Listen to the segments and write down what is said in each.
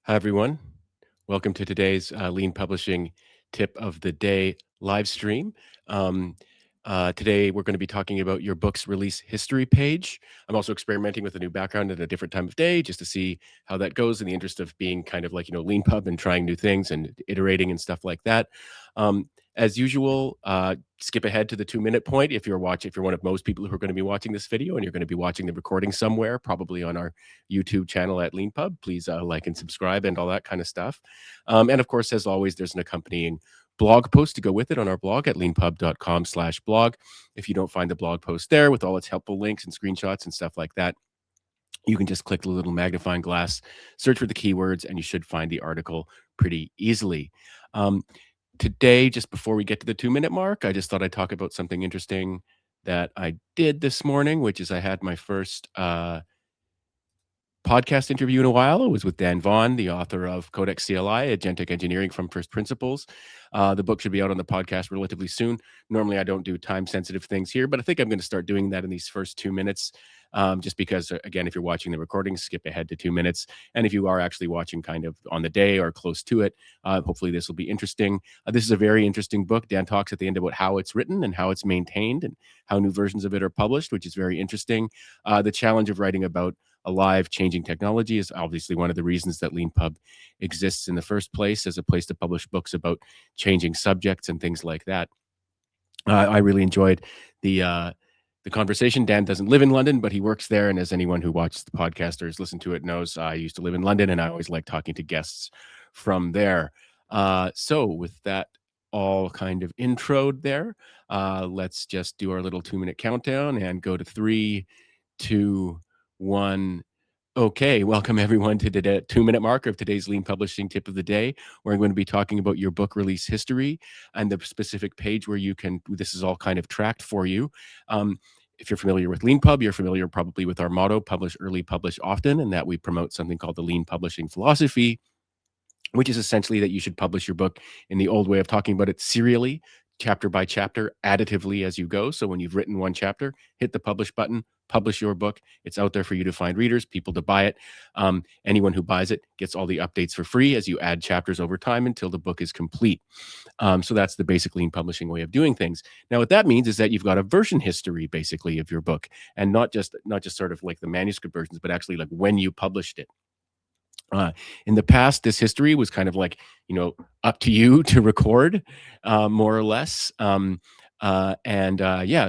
Hi, everyone. Welcome to today's Lean Publishing Tip of the Day live stream. Um, Today, we're going to be talking about your book's release history page. I'm also experimenting with a new background at a different time of day just to see how that goes in the interest of being kind of like, Lean Pub and trying new things and iterating and stuff like that. As usual, skip ahead to the 2 minute point if you're one of most people who are going to be watching this video and you're going to be watching the recording somewhere, probably on our YouTube channel at Leanpub. Please like and subscribe and all that kind of stuff. And of course, as always, there's an accompanying blog post to go with it on our blog at leanpub.com/blog. If you don't find the blog post there with all its helpful links and screenshots and stuff like that, you can just click the little magnifying glass, search for the keywords, and you should find the article pretty easily. Today, just before we get to the 2 minute mark, I just thought I'd talk about something interesting that I did this morning, which is I had my first podcast interview in a while. It was with Dan Vaughn, the author of Codex CLI, Agentic Engineering from First Principles. The book should be out on the podcast relatively soon. Normally, I don't do time-sensitive things here, but I think I'm going to start doing that in these first 2 minutes, just because, again, if you're watching the recording, skip ahead to 2 minutes. And if you are actually watching kind of on the day or close to it, hopefully this will be interesting. This is a very interesting book. Dan talks at the end about how it's written and how it's maintained and how new versions of it are published, which is very interesting. The challenge of writing about a live changing technology is obviously one of the reasons that Leanpub exists in the first place as a place to publish books about changing subjects and things like that. I really enjoyed the conversation. Dan doesn't live in London, but he works there. And as anyone who watches the podcast or has listened to it knows, I used to live in London, and I always like talking to guests from there. So with that all kind of introed there, let's just do our little 2 minute countdown and go to 3, 2, 1. Okay, welcome everyone to the 2 minute mark of today's Lean Publishing Tip of the Day, where I'm going to be talking about your book release history and the specific page where this is all kind of tracked for you. If you're familiar with Leanpub, you're familiar probably with our motto, publish early, publish often, and that we promote something called the Lean Publishing Philosophy, which is essentially that you should publish your book in the old way of talking about it, serially, chapter by chapter, additively as you go. So when you've written one chapter, hit the publish button, publish your book. It's out there for you to find readers, people to buy it. Anyone who buys it gets all the updates for free as you add chapters over time until the book is complete. So that's the basic Lean publishing way of doing things. Now, what that means is that you've got a version history basically of your book, and not just sort of like the manuscript versions, but actually like when you published it. In the past, this history was kind of like, up to you to record, more or less. Yeah,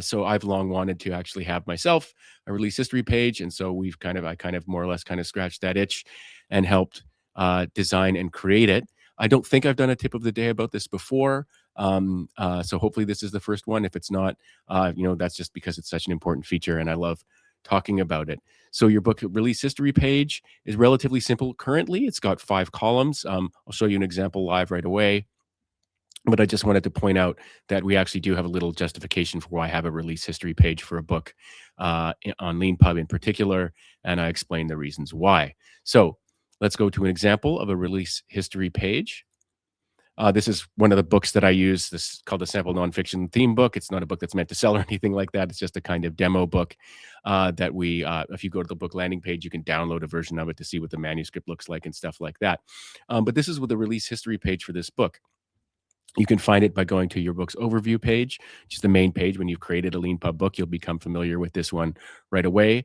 so I've long wanted to actually have myself a release history page. And so I kind of more or less kind of scratched that itch and helped design and create it. I don't think I've done a tip of the day about this before. So hopefully this is the first one. If it's not, that's just because it's such an important feature and I love talking about it. So your book release history page is relatively simple currently. It's got 5 columns. I'll show you an example live right away. But I just wanted to point out that we actually do have a little justification for why I have a release history page for a book on Leanpub in particular, and I explain the reasons why. So let's go to an example of a release history page. This is one of the books that I use. This is called the Sample Nonfiction Theme Book. It's not a book that's meant to sell or anything like that. It's just a kind of demo book that if you go to the book landing page, you can download a version of it to see what the manuscript looks like and stuff like that. But this is with the release history page for this book. You can find it by going to your book's overview page, which is the main page. When you've created a Leanpub book, you'll become familiar with this one right away.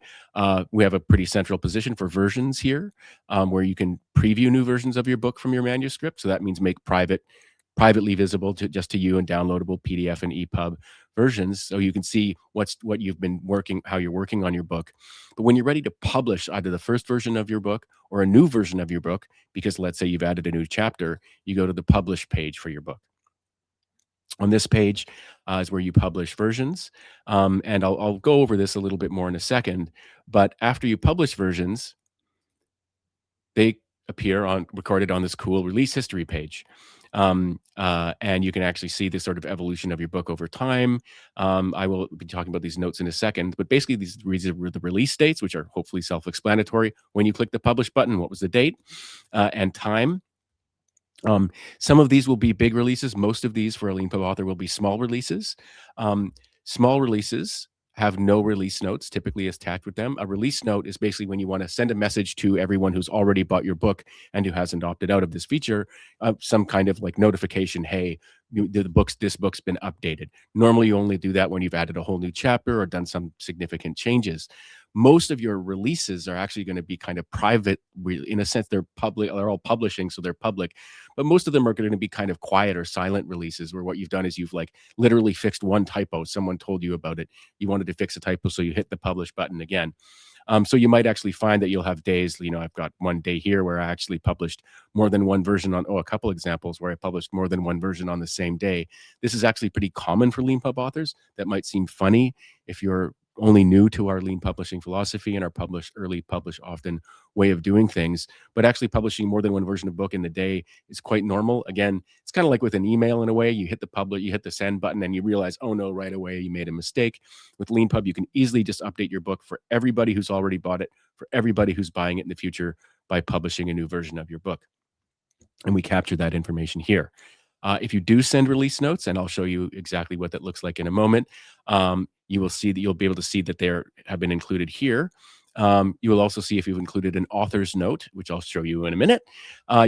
We have a pretty central position for versions here, where you can preview new versions of your book from your manuscript. So that means make privately visible just to you and downloadable PDF and EPUB versions, so you can see how you're working on your book. But when you're ready to publish either the first version of your book or a new version of your book, because let's say you've added a new chapter, you go to the publish page for your book. On this page is where you publish versions. And I'll go over this a little bit more in a second. But after you publish versions, they appear recorded on this cool release history page. And you can actually see the sort of evolution of your book over time. I will be talking about these notes in a second, but basically these are the release dates, which are hopefully self-explanatory. When you click the publish button, what was the date and time? Some of these will be big releases. Most of these for a Leanpub author will be small releases. Small releases have no release notes typically attached with them. A release note is basically when you want to send a message to everyone who's already bought your book and who hasn't opted out of this feature, some kind of like notification, hey, this book's been updated. Normally, you only do that when you've added a whole new chapter or done some significant changes. Most of your releases are actually going to be kind of private. In a sense, they're public. They're all publishing, so they're public. But most of them are going to be kind of quiet or silent releases, where what you've done is you've like literally fixed one typo. Someone told you about it. You wanted to fix a typo, so you hit the publish button again. So you might actually find that you'll have days, I've got one day here where I actually published more than one version a couple examples where I published more than one version on the same day. This is actually pretty common for Leanpub authors. That might seem funny if you're only new to our lean publishing philosophy and our publish early, publish often way of doing things. But actually publishing more than one version of book in the day is quite normal. Again, it's kind of like with an email in a way. You hit the send button and you realize, oh no, right away you made a mistake. With Leanpub, you can easily just update your book for everybody who's already bought it, for everybody who's buying it in the future by publishing a new version of your book. And we capture that information here. If you do send release notes, and I'll show you exactly what that looks like in a moment, you will see that you'll be able to see that they have been included here. You will also see if you've included an author's note, which I'll show you in a minute.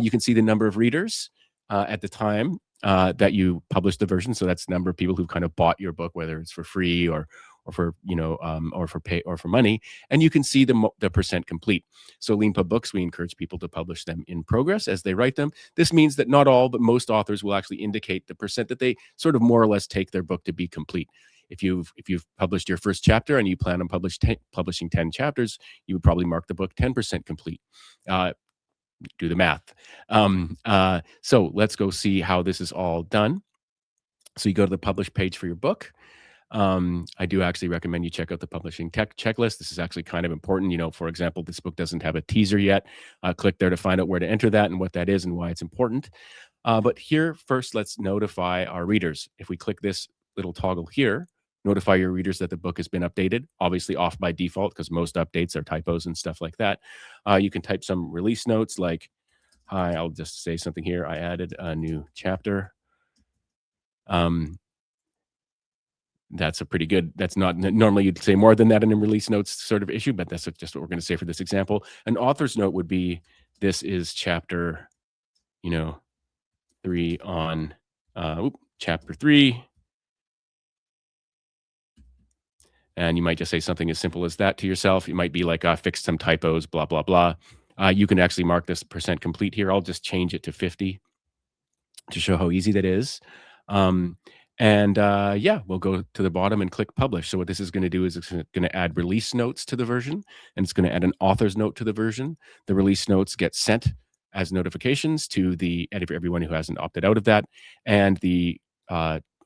You can see the number of readers at the time that you published the version. So that's the number of people who've kind of bought your book, whether it's for free or for or for pay or for money. And you can see the percent complete. So Leanpub books, we encourage people to publish them in progress as they write them. This means that not all, but most authors will actually indicate the percent that they sort of more or less take their book to be complete. If you've published your first chapter and you plan on publishing 10 chapters, you would probably mark the book 10% complete. Do the math. So let's go see how this is all done. So you go to the publish page for your book. I do actually recommend you check out the publishing tech checklist. This is actually kind of important. For example, this book doesn't have a teaser yet. Click there to find out where to enter that and what that is and why it's important. But here, first, let's notify our readers. If we click this little toggle here, notify your readers that the book has been updated, obviously off by default because most updates are typos and stuff like that. You can type some release notes like, hi, I'll just say something here. I added a new chapter. That's a pretty good, that's not normally you'd say more than that in a release notes sort of issue, but that's just what we're going to say for this example. An author's note would be, this is chapter, 3 on, chapter 3. And you might just say something as simple as that to yourself. It might be like, fixed some typos, blah, blah, blah. You can actually mark this percent complete here. I'll just change it to 50 to show how easy that is. We'll go to the bottom and click publish. So what this is going to do is it's going to add release notes to the version, and it's going to add an author's note to the version. The release notes get sent as notifications to the editor, everyone who hasn't opted out of that, and the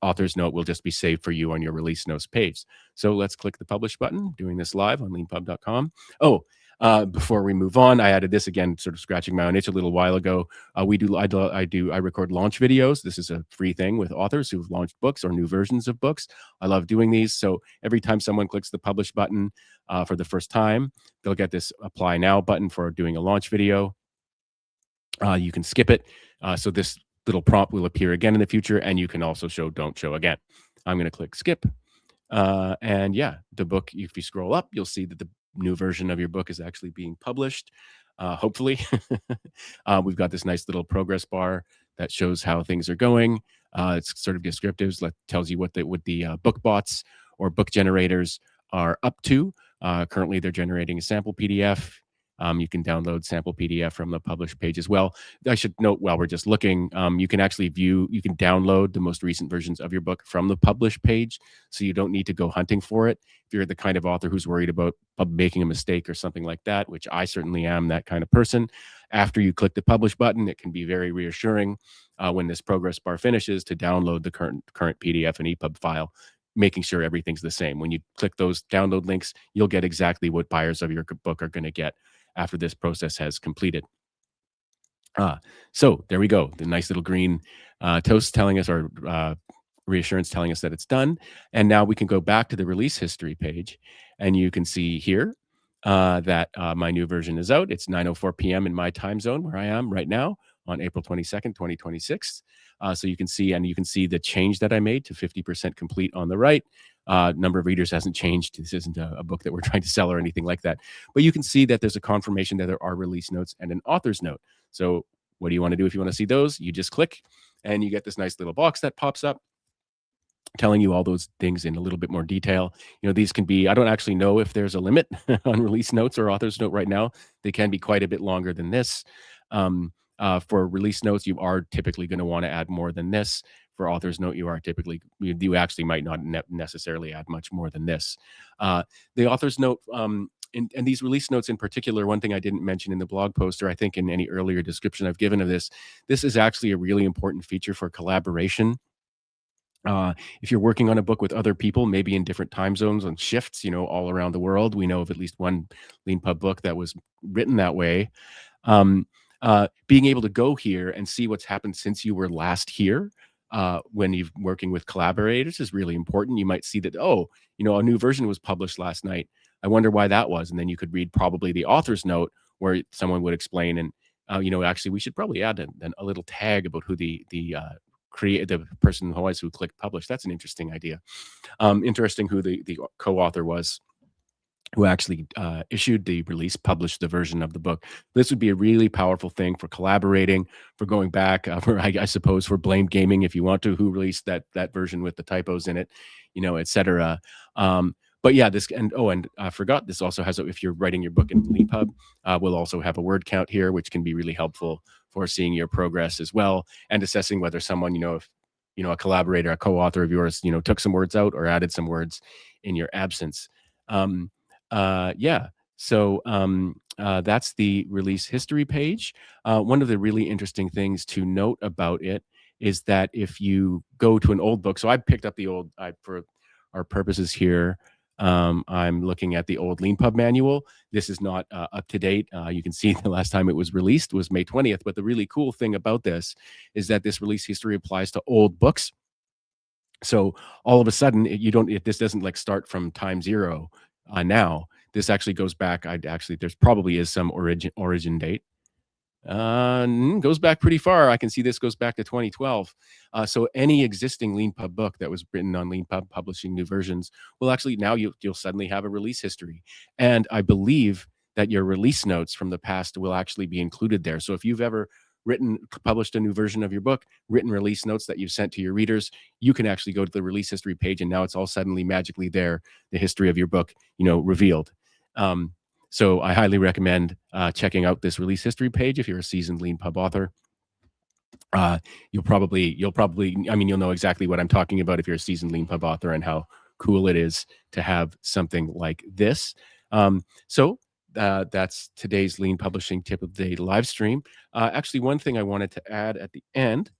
author's note will just be saved for you on your release notes page. So let's click the publish button. Doing this live on leanpub.com. Before we move on, I added this again, sort of scratching my own itch a little while ago. I record launch videos. This is a free thing with authors who've launched books or new versions of books. I love doing these. So every time someone clicks the publish button for the first time, they'll get this apply now button for doing a launch video. You can skip it. So this little prompt will appear again in the future, and you can also don't show again. I'm going to click skip. The book, if you scroll up, you'll see that the new version of your book is actually being published. Hopefully, we've got this nice little progress bar that shows how things are going. It's sort of descriptive, tells you what the book bots or book generators are up to. Currently, they're generating a sample PDF. You can download sample PDF from the publish page as well. I should note while we're just looking, you can actually you can download the most recent versions of your book from the publish page. So you don't need to go hunting for it. If you're the kind of author who's worried about making a mistake or something like that, which I certainly am that kind of person, after you click the publish button, it can be very reassuring when this progress bar finishes to download the current PDF and EPUB file, making sure everything's the same. When you click those download links, you'll get exactly what buyers of your book are going to get after this process has completed. So there we go. The nice little green toast telling us, or reassurance telling us that it's done. And now we can go back to the release history page, and you can see here that my new version is out. It's 9:04 p.m. in my time zone where I am right now on April 22nd, 2026. So you can see the change that I made to 50% complete on the right. Number of readers hasn't changed. This isn't a book that we're trying to sell or anything like that. But you can see that there's a confirmation that there are release notes and an author's note. So what do you want to do if you want to see those? You just click and you get this nice little box that pops up telling you all those things in a little bit more detail. These can be, I don't actually know if there's a limit on release notes or author's note right now. They can be quite a bit longer than this. For release notes, you are typically going to want to add more than this. For author's note, you actually might not necessarily add much more than this. The author's note, and these release notes in particular, one thing I didn't mention in the blog post, or I think in any earlier description I've given of this is actually a really important feature for collaboration. If you're working on a book with other people, maybe in different time zones and shifts, all around the world, we know of at least one Leanpub book that was written that way. Being able to go here and see what's happened since you were last here, when you're working with collaborators, is really important. You might see that, a new version was published last night. I wonder why that was. And then you could read probably the author's note where someone would explain, and actually we should probably add a little tag about who the person who clicked publish. That's an interesting idea. Interesting who the co-author was who actually issued the release, published the version of the book. This would be a really powerful thing for collaborating, for going back, for I suppose for blame gaming if you want to, who released that version with the typos in it, etc. But yeah, and I forgot, this also has, if you're writing your book in Leanpub, we'll also have a word count here, which can be really helpful for seeing your progress as well, and assessing whether someone, if a collaborator, a co-author of yours, took some words out or added some words in your absence. So that's the release history page. One of the really interesting things to note about it is that if you go to an old book, so I picked up the old, for our purposes here, I'm looking at the old Leanpub manual. This is not up to date. You can see the last time it was released was May 20th. But the really cool thing about this is that this release history applies to old books. So all of a sudden, this doesn't like start from time zero. Now this actually goes back. There's probably is some origin date. Goes back pretty far. I can see this goes back to 2012. So any existing Leanpub book that was written on Leanpub publishing new versions will actually, now you'll suddenly have a release history. And I believe that your release notes from the past will actually be included there. So if you've ever published a new version of your book, written release notes that you've sent to your readers, you can actually go to the release history page, and now it's all suddenly magically there, the history of your book, revealed. So I highly recommend checking out this release history page if you're a seasoned Leanpub author. You'll probably, you'll know exactly what I'm talking about if you're a seasoned Leanpub author, and how cool it is to have something like this. That's today's Lean Publishing Tip of the Day live stream. Actually, one thing I wanted to add at the end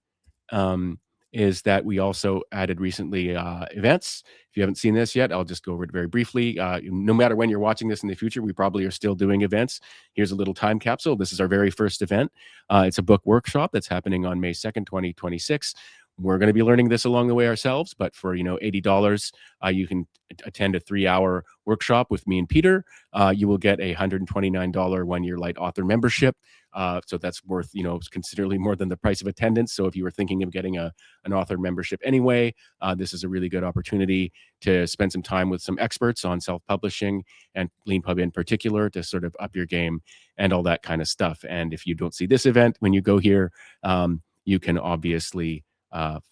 is that we also added recently events. If you haven't seen this yet, I'll just go over it very briefly. No matter when you're watching this in the future, we probably are still doing events. Here's a little time capsule. This is our very first event. It's a book workshop that's happening on May 2nd, 2026. We're going to be learning this along the way ourselves, but for $80, you can attend a 3-hour workshop with me and Peter. You will get a $129 one-year light author membership. So that's worth, considerably more than the price of attendance. So if you were thinking of getting an author membership anyway, this is a really good opportunity to spend some time with some experts on self-publishing and Leanpub in particular, to sort of up your game and all that kind of stuff. And if you don't see this event when you go here, you can obviously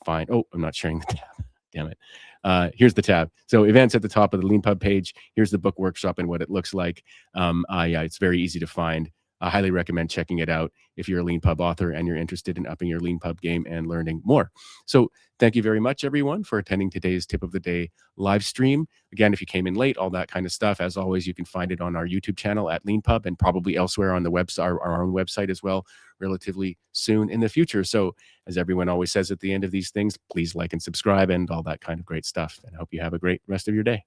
find, I'm not sharing the tab. Damn it. Here's the tab. So events at the top of the Leanpub page. Here's the book workshop and what it looks like. It's very easy to find. I highly recommend checking it out if you're a Leanpub author and you're interested in upping your Leanpub game and learning more. So thank you very much, everyone, for attending today's Tip of the Day live stream. Again, if you came in late, all that kind of stuff, as always, you can find it on our YouTube channel at Leanpub, and probably elsewhere on the website, our own website as well, relatively soon in the future. So as everyone always says at the end of these things, please like and subscribe and all that kind of great stuff. And I hope you have a great rest of your day.